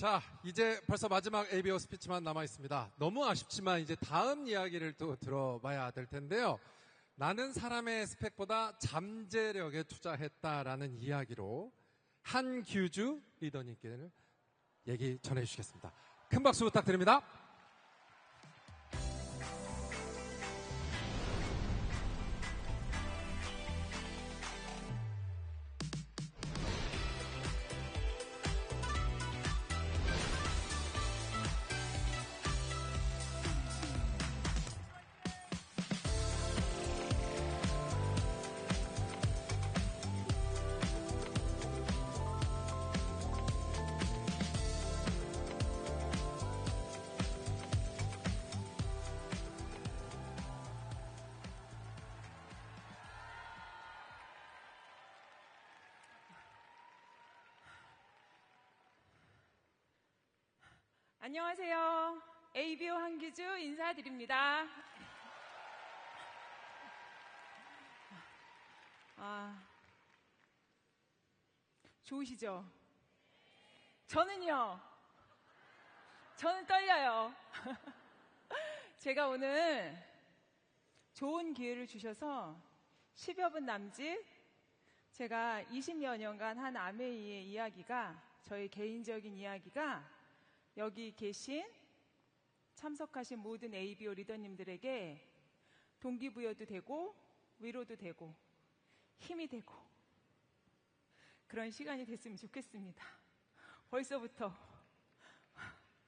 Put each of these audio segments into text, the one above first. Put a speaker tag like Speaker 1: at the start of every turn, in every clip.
Speaker 1: 자, 이제 벌써 마지막 ABO 스피치만 남아 있습니다. 너무 아쉽지만 이제 다음 이야기를 또 들어봐야 될 텐데요. 나는 사람의 스펙보다 잠재력에 투자했다라는 이야기로 한규주 리더님께는 얘기 전해주시겠습니다. 큰 박수 부탁드립니다.
Speaker 2: 안녕하세요. ABO 한규주 인사드립니다. 좋으시죠? 저는요. 저는 떨려요. 제가 오늘 좋은 기회를 주셔서 10여 분 남짓 제가 20여 년간 한 아메이의 이야기가, 저의 개인적인 이야기가 여기 계신 참석하신 모든 ABO 리더님들에게 동기부여도 되고 위로도 되고 힘이 되고 그런 시간이 됐으면 좋겠습니다. 벌써부터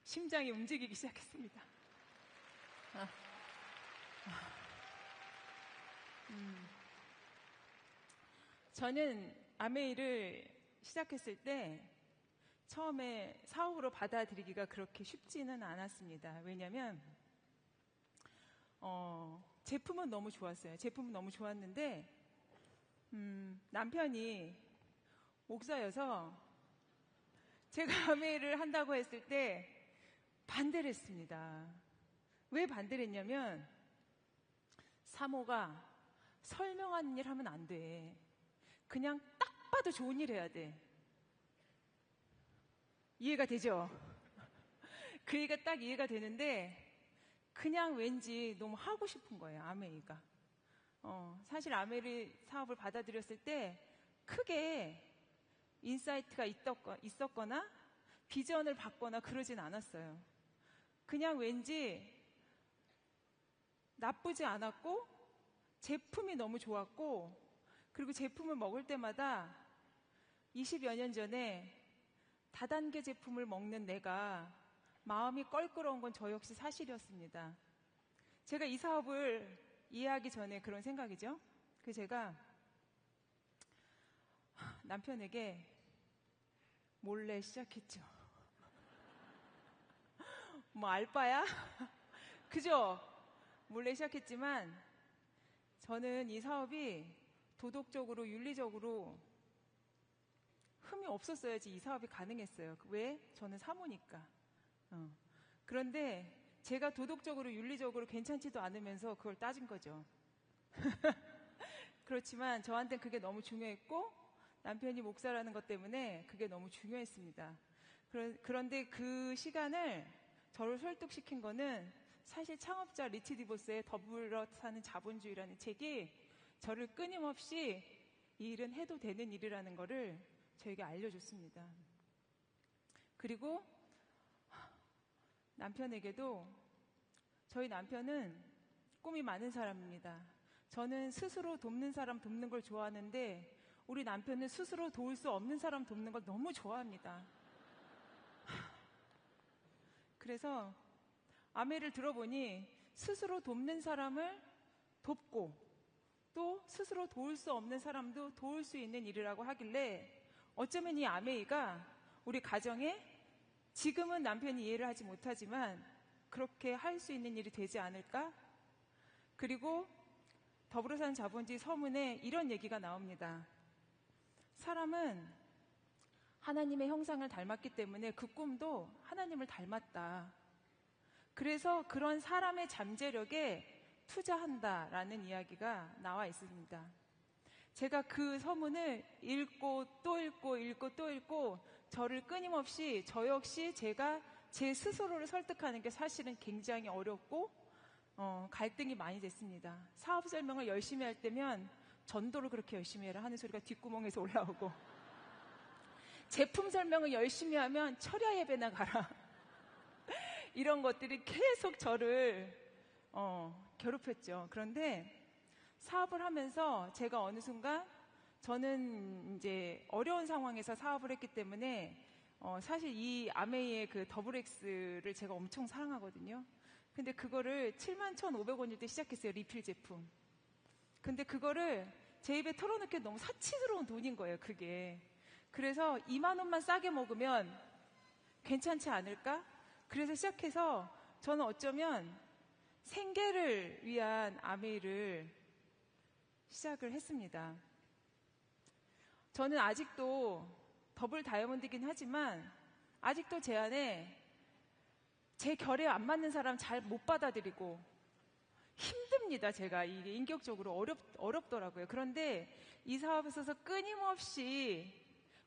Speaker 2: 심장이 움직이기 시작했습니다. 저는 아메이를 시작했을 때 처음에 사업으로 받아들이기가 그렇게 쉽지는 않았습니다. 왜냐하면 제품은 너무 좋았어요. 제품은 너무 좋았는데 남편이 목사여서 제가 아메이를 한다고 했을 때 반대를 했습니다. 왜 반대를 했냐면 사모가 설명하는 일 하면 안 돼. 그냥 딱 봐도 좋은 일 해야 돼. 이해가 되죠? 그 얘기가 딱 이해가 되는데 그냥 왠지 너무 하고 싶은 거예요, 아메이가. 사실 아메이 사업을 받아들였을 때 크게 인사이트가 있었거나 비전을 받거나 그러진 않았어요. 그냥 왠지 나쁘지 않았고 제품이 너무 좋았고, 그리고 제품을 먹을 때마다 20여 년 전에 다단계 제품을 먹는 내가 마음이 껄끄러운 건 저 역시 사실이었습니다. 제가 이 사업을 이해하기 전에 그런 생각이죠. 그래서 제가 남편에게 몰래 시작했죠. 뭐 알바야? 그죠? 몰래 시작했지만 저는 이 사업이 도덕적으로 윤리적으로 흠이 없었어야지 이 사업이 가능했어요. 왜? 저는 사모니까. 그런데 제가 도덕적으로 윤리적으로 괜찮지도 않으면서 그걸 따진 거죠. 그렇지만 저한테는 그게 너무 중요했고 남편이 목사라는 것 때문에 그게 너무 중요했습니다. 그런데 그 시간을 저를 설득시킨 거는 사실 창업자 리치 디보스의 더불어 사는 자본주의라는 책이 저를 끊임없이 이 일은 해도 되는 일이라는 거를 저에게 알려줬습니다. 그리고 남편에게도, 저희 남편은 꿈이 많은 사람입니다. 저는 스스로 돕는 사람 돕는 걸 좋아하는데 우리 남편은 스스로 도울 수 없는 사람 돕는 걸 너무 좋아합니다. 그래서 아메를 들어보니 스스로 돕는 사람을 돕고 또 스스로 도울 수 없는 사람도 도울 수 있는 일이라고 하길래 어쩌면 이 아메이가 우리 가정에 지금은 남편이 이해를 하지 못하지만 그렇게 할 수 있는 일이 되지 않을까? 그리고 더불어 사는 자본주의 서문에 이런 얘기가 나옵니다. 사람은 하나님의 형상을 닮았기 때문에 그 꿈도 하나님을 닮았다. 그래서 그런 사람의 잠재력에 투자한다라는 이야기가 나와 있습니다. 제가 그 서문을 읽고 또 읽고 읽고 또 읽고 저를 끊임없이 저 역시 제가 제 스스로를 설득하는 게 사실은 굉장히 어렵고 갈등이 많이 됐습니다. 사업 설명을 열심히 할 때면 전도를 그렇게 열심히 해라 하는 소리가 뒷구멍에서 올라오고 제품 설명을 열심히 하면 철야 예배나 가라 이런 것들이 계속 저를 괴롭혔죠. 그런데 사업을 하면서 제가 어느 순간 저는 이제 어려운 상황에서 사업을 했기 때문에 사실 이 아메이의 그 더블 X를 제가 엄청 사랑하거든요. 근데 그거를 71,500원일 때 시작했어요. 리필 제품. 근데 그거를 제 입에 털어넣기 너무 사치스러운 돈인 거예요. 그게. 그래서 2만 원만 싸게 먹으면 괜찮지 않을까? 그래서 시작해서 저는 어쩌면 생계를 위한 아메이를 시작을 했습니다. 저는 아직도 더블 다이아몬드이긴 하지만 아직도 제 안에 제 결에 안 맞는 사람 잘 못 받아들이고 힘듭니다. 제가 이게 인격적으로 어렵더라고요. 그런데 이 사업에 있어서 끊임없이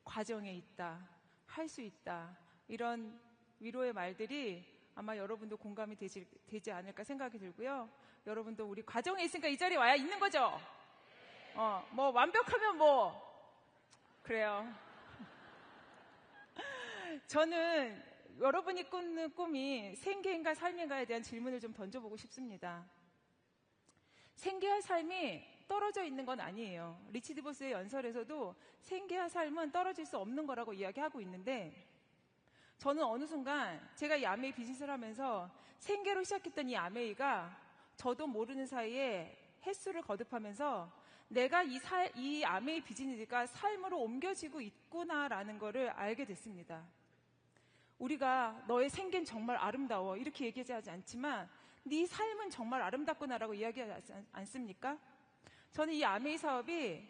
Speaker 2: 과정에 있다, 할 수 있다 이런 위로의 말들이 아마 여러분도 공감이 되지 않을까 생각이 들고요. 여러분도 우리 과정에 있으니까 이 자리에 와야 있는 거죠. 뭐 완벽하면 뭐 그래요. 저는 여러분이 꾸는 꿈이 생계인가 삶인가에 대한 질문을 좀 던져보고 싶습니다. 생계와 삶이 떨어져 있는 건 아니에요. 리치드 보스의 연설에서도 생계와 삶은 떨어질 수 없는 거라고 이야기하고 있는데 저는 어느 순간 제가 이 아메이 비즈니스를 하면서 생계로 시작했던 이 아메이가 저도 모르는 사이에 횟수를 거듭하면서 내가 이 아메이 비즈니스가 삶으로 옮겨지고 있구나라는 거를 알게 됐습니다. 우리가 너의 생계는 정말 아름다워 이렇게 얘기하지 않지만 네 삶은 정말 아름답구나라고 이야기하지 않습니까? 저는 이 아메이 사업이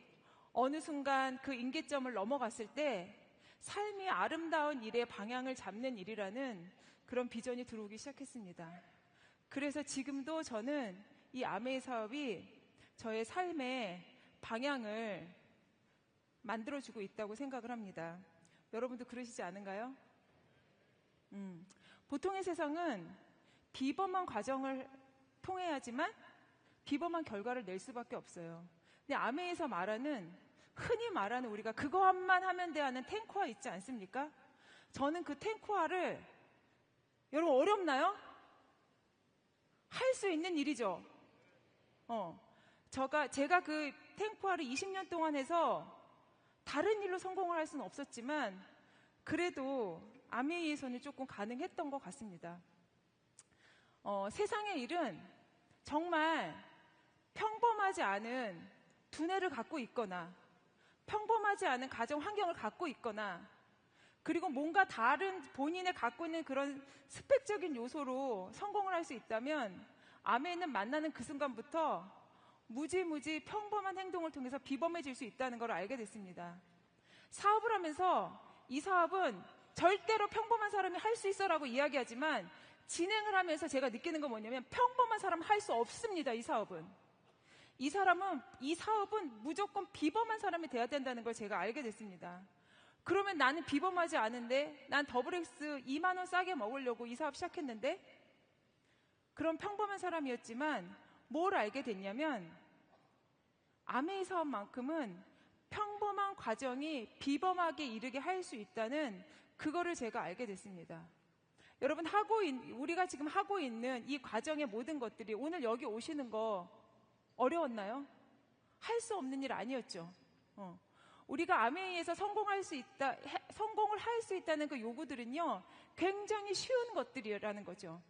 Speaker 2: 어느 순간 그 임계점을 넘어갔을 때 삶이 아름다운 일의 방향을 잡는 일이라는 그런 비전이 들어오기 시작했습니다. 그래서 지금도 저는 이 아메이 사업이 저의 삶의 방향을 만들어주고 있다고 생각을 합니다. 여러분도 그러시지 않은가요? 보통의 세상은 비범한 과정을 통해야지만 비범한 결과를 낼 수밖에 없어요. 근데 아메이에서 흔히 말하는 우리가 그것만 하면 돼 하는 탱크화 있지 않습니까? 저는 그 탱크화를 여러분 어렵나요? 할 수 있는 일이죠. 제가 그 탱크화를 20년 동안 해서 다른 일로 성공을 할 수는 없었지만 그래도 아메이에서는 조금 가능했던 것 같습니다. 세상의 일은 정말 평범하지 않은 두뇌를 갖고 있거나 평범하지 않은 가정 환경을 갖고 있거나 그리고 뭔가 다른 본인의 갖고 있는 그런 스펙적인 요소로 성공을 할 수 있다면 아메이는 만나는 그 순간부터 무지무지 평범한 행동을 통해서 비범해질 수 있다는 걸 알게 됐습니다. 사업을 하면서 이 사업은 절대로 평범한 사람이 할 수 있어라고 이야기하지만 진행을 하면서 제가 느끼는 건 뭐냐면 평범한 사람은 할 수 없습니다. 이 사업은 무조건 비범한 사람이 돼야 된다는 걸 제가 알게 됐습니다. 그러면 나는 비범하지 않은데 난 더블 X 2만 원 싸게 먹으려고 이 사업 시작했는데 그런 평범한 사람이었지만 뭘 알게 됐냐면 아메이 사업만큼은 평범한 과정이 비범하게 이르게 할 수 있다는 그거를 제가 알게 됐습니다. 여러분 우리가 지금 하고 있는 이 과정의 모든 것들이 오늘 여기 오시는 거 어려웠나요? 할 수 없는 일 아니었죠. 우리가 아메이에서 성공을 할 수 있다는 그 요구들은요, 굉장히 쉬운 것들이라는 거죠.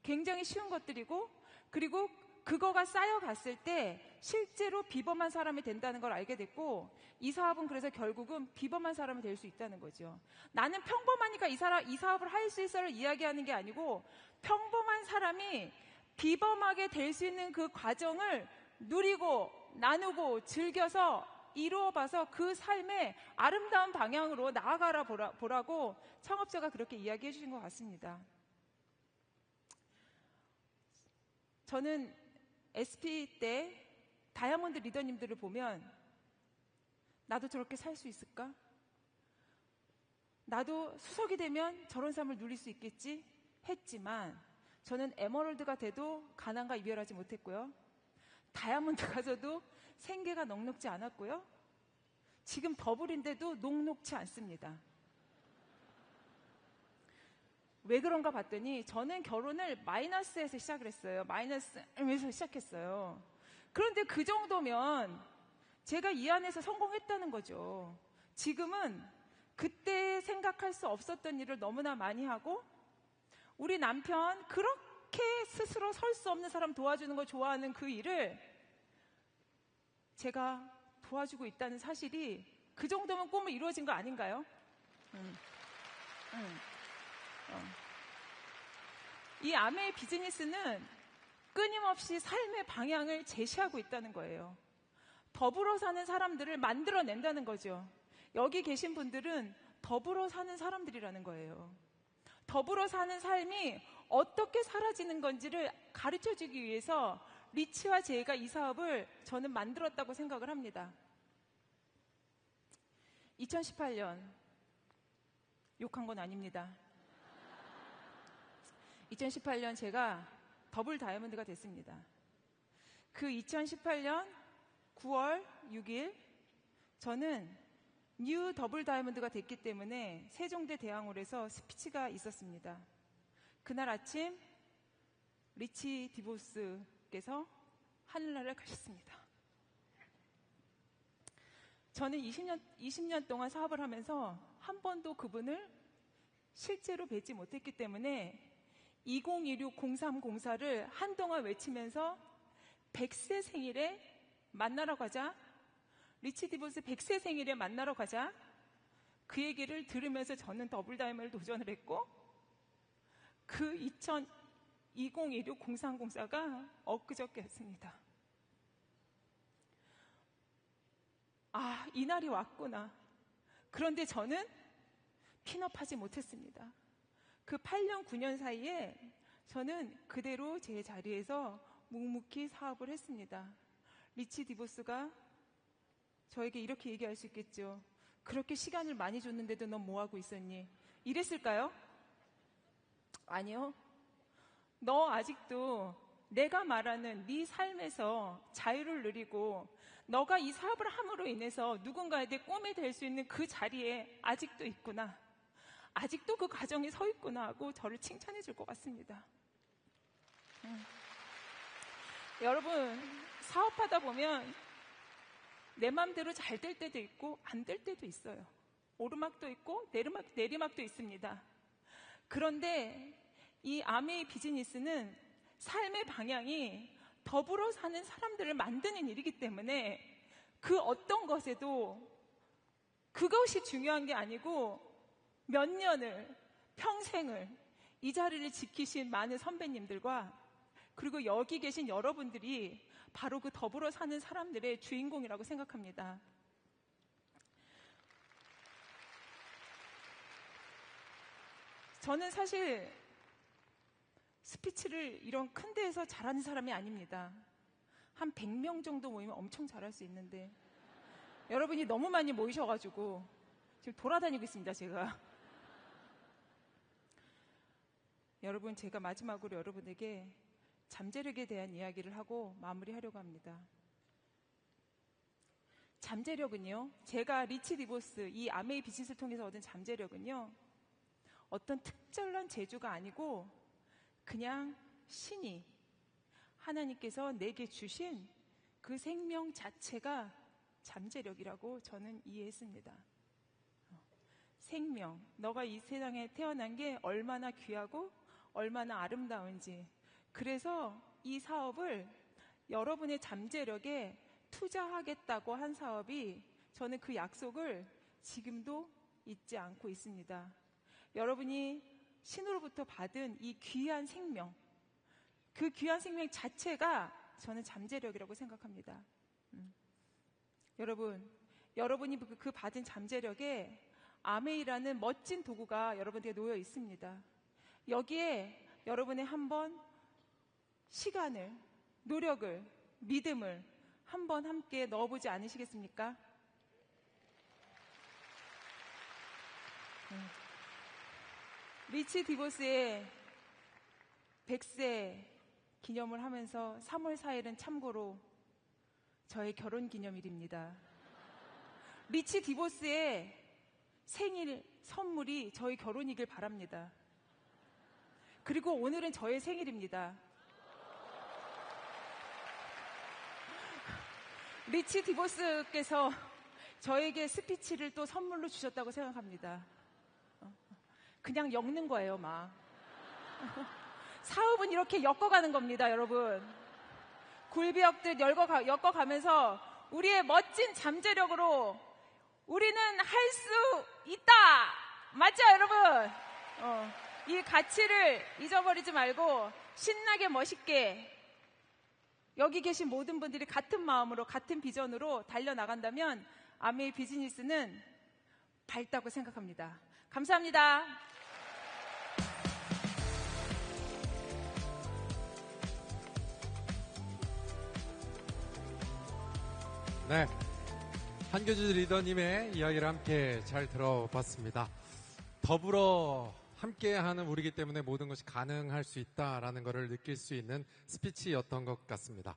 Speaker 2: 굉장히 쉬운 것들이고, 그리고 그거가 쌓여갔을 때 실제로 비범한 사람이 된다는 걸 알게 됐고, 이 사업은 그래서 결국은 비범한 사람이 될 수 있다는 거죠. 나는 평범하니까 이 사업을 할 수 있어를 이야기하는 게 아니고, 평범한 사람이 비범하게 될 수 있는 그 과정을 누리고 나누고 즐겨서 이루어봐서 그 삶의 아름다운 방향으로 나아가라 보라고 창업자가 그렇게 이야기해 주신 것 같습니다. 저는 SP 때 다이아몬드 리더님들을 보면 나도 저렇게 살 수 있을까? 나도 수석이 되면 저런 삶을 누릴 수 있겠지 했지만 저는 에메랄드가 돼도 가난과 이별하지 못했고요. 다이아몬드 가서도 생계가 넉넉지 않았고요. 지금 더블인데도 녹록치 않습니다. 왜 그런가 봤더니 저는 결혼을 마이너스에서 시작을 했어요. 마이너스에서 시작했어요. 그런데 그 정도면 제가 이 안에서 성공했다는 거죠. 지금은 그때 생각할 수 없었던 일을 너무나 많이 하고 우리 남편 그렇게 스스로 설 수 없는 사람 도와주는 거 좋아하는 그 일을 제가 도와주고 있다는 사실이 그 정도면 꿈은 이루어진 거 아닌가요? 이 아메의 비즈니스는 끊임없이 삶의 방향을 제시하고 있다는 거예요. 더불어 사는 사람들을 만들어낸다는 거죠. 여기 계신 분들은 더불어 사는 사람들이라는 거예요. 더불어 사는 삶이 어떻게 사라지는 건지를 가르쳐주기 위해서 리치와 제이가 이 사업을 저는 만들었다고 생각을 합니다. 2018년 욕한 건 아닙니다. 2018년 제가 더블 다이아몬드가 됐습니다. 그 2018년 9월 6일 저는 뉴 더블 다이아몬드가 됐기 때문에 세종대 대학홀에서 스피치가 있었습니다. 그날 아침 리치 디보스께서 하늘나라를 가셨습니다. 저는 20년 동안 사업을 하면서 한 번도 그분을 실제로 뵙지 못했기 때문에 2016-0304를 한동안 외치면서 100세 생일에 만나러 가자, 리치 디보스 100세 생일에 만나러 가자, 그 얘기를 들으면서 저는 더블 다이아몬드를 도전을 했고 그 2016-0304가 엊그저께였습니다. 아, 이 날이 왔구나. 그런데 저는 핀업하지 못했습니다. 그 8년, 9년 사이에 저는 그대로 제 자리에서 묵묵히 사업을 했습니다. 리치 디보스가 저에게 이렇게 얘기할 수 있겠죠. 그렇게 시간을 많이 줬는데도 넌 뭐하고 있었니? 이랬을까요? 아니요. 너 아직도 내가 말하는 네 삶에서 자유를 누리고 너가 이 사업을 함으로 인해서 누군가에게 꿈이 될 수 있는 그 자리에 아직도 있구나. 아직도 그 과정에 서 있구나 하고 저를 칭찬해 줄 것 같습니다. 여러분, 사업하다 보면 내 마음대로 잘 될 때도 있고 안 될 때도 있어요. 오르막도 있고 내리막도 있습니다. 그런데 이 아메이 비즈니스는 삶의 방향이 더불어 사는 사람들을 만드는 일이기 때문에 그 어떤 것에도 그것이 중요한 게 아니고 몇 년을, 평생을 이 자리를 지키신 많은 선배님들과 그리고 여기 계신 여러분들이 바로 그 더불어 사는 사람들의 주인공이라고 생각합니다. 저는 사실 스피치를 이런 큰 데에서 잘하는 사람이 아닙니다. 한 100명 정도 모이면 엄청 잘할 수 있는데 여러분이 너무 많이 모이셔가지고 지금 돌아다니고 있습니다, 제가. 여러분, 제가 마지막으로 여러분에게 잠재력에 대한 이야기를 하고 마무리하려고 합니다. 잠재력은요, 제가 리치 디보스, 이 아메이 비즈니스를 통해서 얻은 잠재력은요, 어떤 특별한 재주가 아니고 그냥 신이 하나님께서 내게 주신 그 생명 자체가 잠재력이라고 저는 이해했습니다. 생명, 너가 이 세상에 태어난 게 얼마나 귀하고 얼마나 아름다운지, 그래서 이 사업을 여러분의 잠재력에 투자하겠다고 한 사업이 저는 그 약속을 지금도 잊지 않고 있습니다. 여러분이 신으로부터 받은 이 귀한 생명, 그 귀한 생명 자체가 저는 잠재력이라고 생각합니다. 여러분이 그 받은 잠재력에 아메이라는 멋진 도구가 여러분에게 놓여 있습니다. 여기에 여러분의 한번 시간을, 노력을, 믿음을 한번 함께 넣어보지 않으시겠습니까? 리치 디보스의 100세 기념을 하면서 3월 4일은 참고로 저의 결혼 기념일입니다. 리치 디보스의 생일 선물이 저희 결혼이길 바랍니다. 그리고 오늘은 저의 생일입니다. 리치 디보스께서 저에게 스피치를 또 선물로 주셨다고 생각합니다. 그냥 엮는 거예요, 막. 사업은 이렇게 엮어가는 겁니다, 여러분. 굴비역들 엮어가면서 우리의 멋진 잠재력으로 우리는 할 수 있다! 맞죠, 여러분? 이 가치를 잊어버리지 말고 신나게 멋있게 여기 계신 모든 분들이 같은 마음으로 같은 비전으로 달려나간다면 아메이 비즈니스는 밝다고 생각합니다. 감사합니다.
Speaker 1: 네, 한교주 리더님의 이야기를 함께 잘 들어봤습니다. 더불어 함께하는 우리이기 때문에 모든 것이 가능할 수 있다라는 것을 느낄 수 있는 스피치였던 것 같습니다.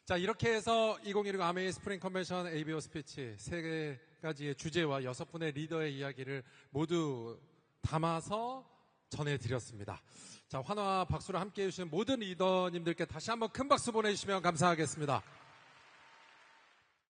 Speaker 1: 자, 이렇게 해서 2016 아메이 스프링 컨벤션 ABO 스피치 3가지의 주제와 6분의 리더의 이야기를 모두 담아서 전해드렸습니다. 자, 환호와 박수로 함께해 주시는 모든 리더님들께 다시 한번 큰 박수 보내주시면 감사하겠습니다.